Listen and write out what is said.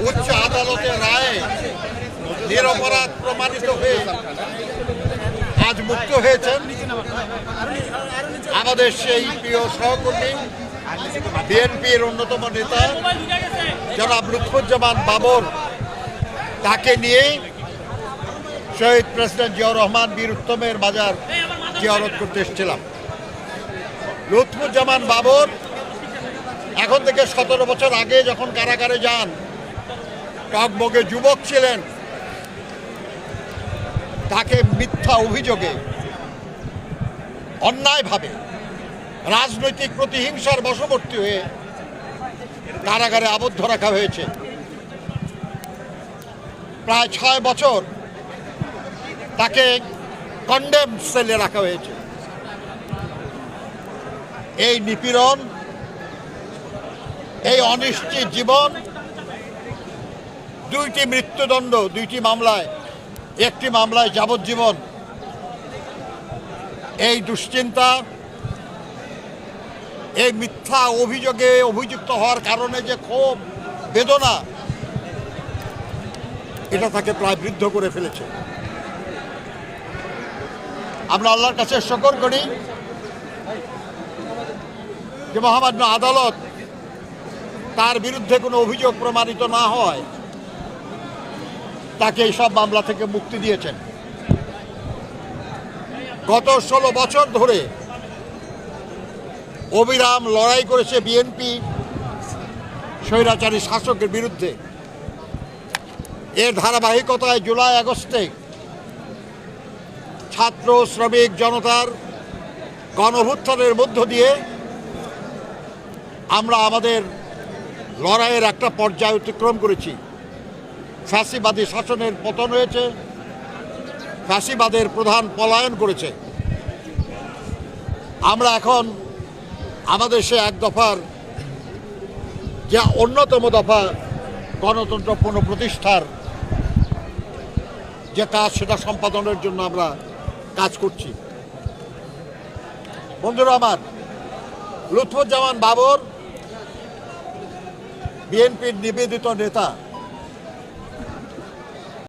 উচ্চ আদালতের রায়ে নিরপরাধ প্রমাণিত হয়ে আজ মুক্ত হয়েছেন আমাদের সেই প্রিয় সহকর্মী বিএনপির অন্যতম নেতা জনাব লুৎফুজ্জামান বাবর। তাকে নিয়ে শহীদ প্রেসিডেন্ট জিয়াউর রহমান বীর উত্তমের মাজার জিয়ারত করতে এসেছিলাম। লুৎফুজ্জামান বাবর এখন থেকে 17 বছর আগে যখন কারাগারে যান, টকবগে যুবক ছিলেন, তাকে মিথ্যা অভিযোগে অন্যায়ভাবে রাজনৈতিক প্রতিহিংসার বশবর্তী হয়ে কারাগারে আবদ্ধ রাখা হয়েছে। প্রায় 6 বছর তাকে কন্ডেম সেলে রাখা হয়েছে। এই নিপীড়ন, এই অনিশ্চিত জীবন, 2টি মৃত্যুদণ্ড, 2টি মামলায়, 1টি মামলায় যাবজ্জীবন, এই দুশ্চিন্তা, এই মিথ্যা অভিযোগে অভিযুক্ত হওয়ার কারণে যে ক্ষোভ বেদনা, এটা তাকে প্রায় বৃদ্ধ করে ফেলেছে। আমরা আল্লাহর কাছে শুকর করি যে মহামান্য আদালত তার বিরুদ্ধে কোনো অভিযোগ প্রমাণিত না হয় তাকে এই সব মামলা থেকে মুক্তি দিয়েছেন। গত 16 বছর ধরে অবিরাম লড়াই করেছে বিএনপি স্বৈরাচারী শাসকের বিরুদ্ধে। এর ধারাবাহিকতায় জুলাই আগস্টে ছাত্র শ্রমিক জনতার গণঅভ্যুত্থানের মধ্য দিয়ে আমরা আমাদের লড়াইয়ের একটা পর্যায় অতিক্রম করেছি। ফ্যাসিবাদী শাসনের পতন হয়েছে, ফ্যাসিবাদের প্রধান পলায়ন করেছে। আমরা এখন আমাদের সে এক দফার যে অন্যতম দফা গণতন্ত্র পুনঃপ্রতিষ্ঠার যে কাজ, সেটা সম্পাদনের জন্য আমরা কাজ করছি। বন্ধুরা আমার, লুৎফুজ্জামান বাবর বিএনপির নিবেদিত নেতা।